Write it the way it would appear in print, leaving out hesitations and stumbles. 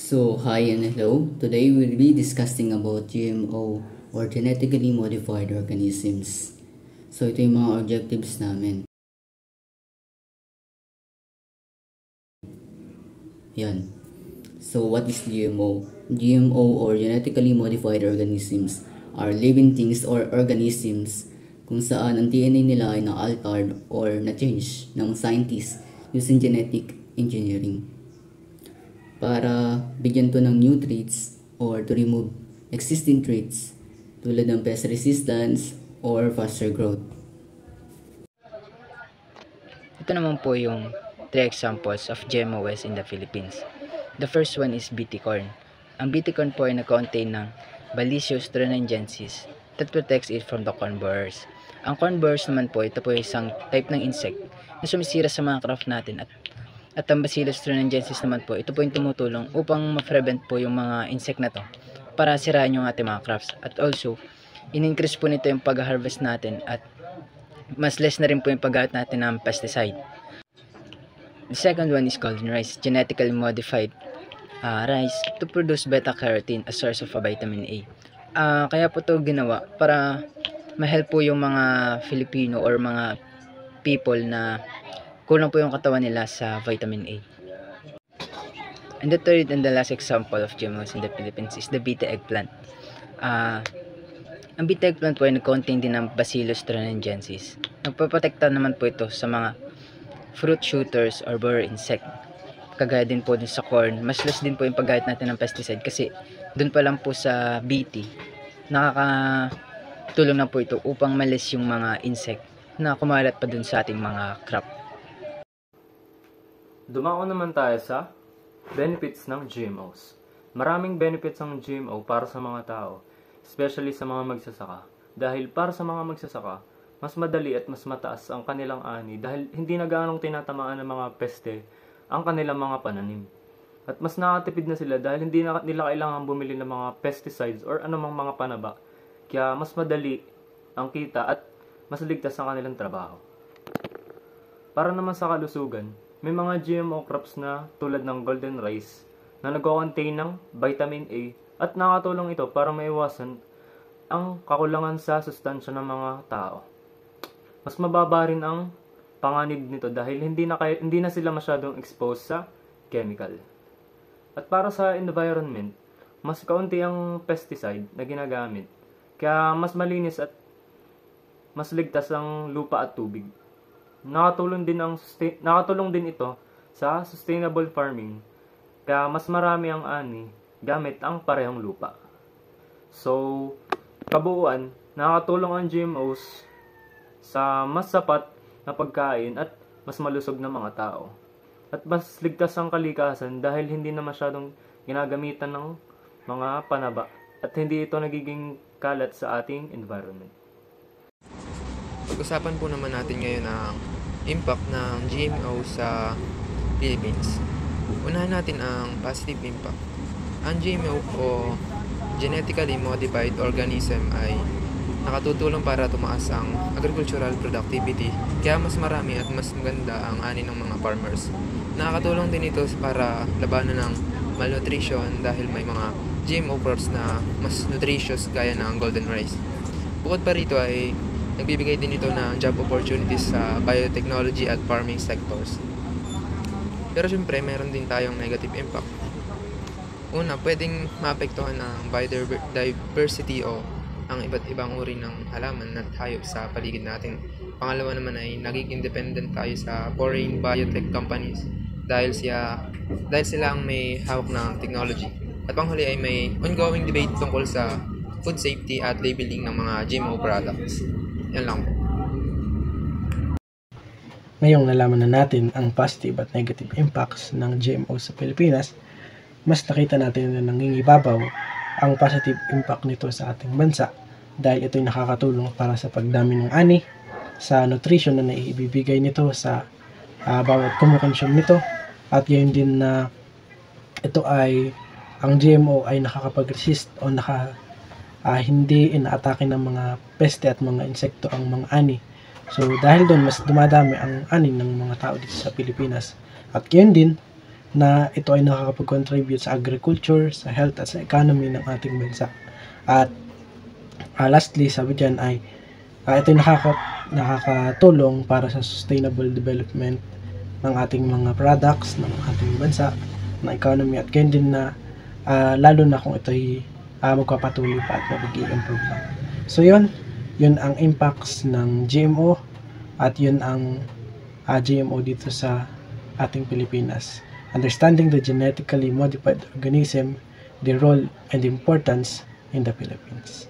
So, hi and hello. Today we'll be discussing about GMO or genetically modified organisms. So, ito yung mga objectives namin. Yan. So, what is GMO? GMO or genetically modified organisms are living things or organisms kung saan ang DNA nila ay na-altered or na-change ng scientists using genetic engineering para bigyan to ng new traits or to remove existing traits tulad ng pest resistance or faster growth. Ito naman po yung 3 examples of GMOs in the Philippines. The first one is BT corn. Ang BT corn po ay nag-contain ng Babesiosis strongyloidensis that protects it from the corn borers. Ang corn borers naman po, ito po isang type ng insect na sumisira sa mga craft natin at ang Babesiosis strongyloidensis naman po, ito po yung tumutulong upang ma-prevent po yung mga insect na to para sirain yung ating mga crafts. At also, in-increase po nito yung pag-harvest natin at mas less na rin po yung paggamit natin ng pesticide. The second one is golden rice, genetically modified rice to produce beta-carotene, a source of vitamin A. Kaya po ito ginawa para ma-help po yung mga Filipino or mga people na kulang po yung katawan nila sa vitamin A. And the third and the last example of GMOs in the Philippines is the BT eggplant. Ang BT eggplant po ay nag-contain din ng Bacillus thuringiensis. Nagpaprotekta naman po ito sa mga fruit shooters or borer insect. Kagaya din po dun sa corn, mas less din po yung paggamit natin ng pesticide kasi dun pa lang po sa BT, nakakatulong na po ito upang malis yung mga insect na kumalat pa dun sa ating mga crop. Dumako naman tayo sa benefits ng GMOs. Maraming benefits ang GMO para sa mga tao, especially sa mga magsasaka. Dahil para sa mga magsasaka, mas madali at mas mataas ang kanilang ani dahil hindi na gaanong tinatamaan ng mga peste ang kanilang mga pananim. At mas nakatipid na sila dahil hindi na nila kailangan bumili ng mga pesticides or anumang mga panaba. Kaya mas madali ang kita at mas ligtas ang kanilang trabaho. Para naman sa kalusugan, may mga GMO crops na tulad ng golden rice na nag-contain ng vitamin A at nakatulong ito para maiwasan ang kakulangan sa sustansya ng mga tao. Mas mababa rin ang panganib nito dahil hindi na sila masyadong exposed sa chemical. At para sa environment, mas kaunti ang pesticide na ginagamit, kaya mas malinis at mas ligtas ang lupa at tubig. Nakatulong din ito sa sustainable farming, kaya mas marami ang ani gamit ang parehong lupa. So, kabuuan, nakatulong ang GMOs sa mas sapat na pagkain at mas malusog na mga tao. At mas ligtas ang kalikasan dahil hindi na masyadong ginagamitan ng mga panaba at hindi ito nagiging kalat sa ating environment. Pag-usapan po naman natin ngayon ang impact ng GMO sa Philippines. Unahin natin ang positive impact. Ang GMO o genetically modified organism ay nakatutulong para tumaas ang agricultural productivity, kaya mas marami at mas maganda ang ani ng mga farmers. Nakakatulong din ito para labanan ng malnutrition dahil may mga GMO crops na mas nutritious gaya ng golden rice. Bukod pa rito ay nagbibigay din ito ng job opportunities sa biotechnology at farming sectors. Pero syempre, meron din tayong negative impact. Una, pwedeng maapektuhan ng biodiversity o ang iba't ibang uri ng halaman at hayop sa paligid natin. Pangalawa naman ay nagiging dependent tayo sa foreign biotech companies dahil sila ang may hawak ng technology. At panghuli ay may ongoing debate tungkol sa food safety at labeling ng mga GMO products. Yan lang po. Ngayong nalaman na natin ang positive at negative impacts ng GMO sa Pilipinas, mas nakita natin na nangingibabaw ang positive impact nito sa ating bansa dahil ito'y nakakatulong para sa pagdami ng ani, sa nutrition na naibibigay nito sa bawat kumukonsume nito, at gayon din na ang GMO ay nakakapag-resist o hindi inaatake ng mga peste at mga insekto ang mga ani. So dahil doon mas dumadami ang ani ng mga tao dito sa Pilipinas. At gayon din, na ito ay nakakapag-contribute sa agriculture, sa health at sa economy ng ating bansa. At lastly, sabi dyan ay ito ay nakakatulong para sa sustainable development ng ating mga products, ng ating bansa, ng economy, at ganyan din na lalo na kung ito ay magpapatuloy pa at mag-i-improve na. So yun ang impacts ng GMO at yun ang GMO dito sa ating Pilipinas. Understanding the genetically modified organism, their role and importance in the Philippines.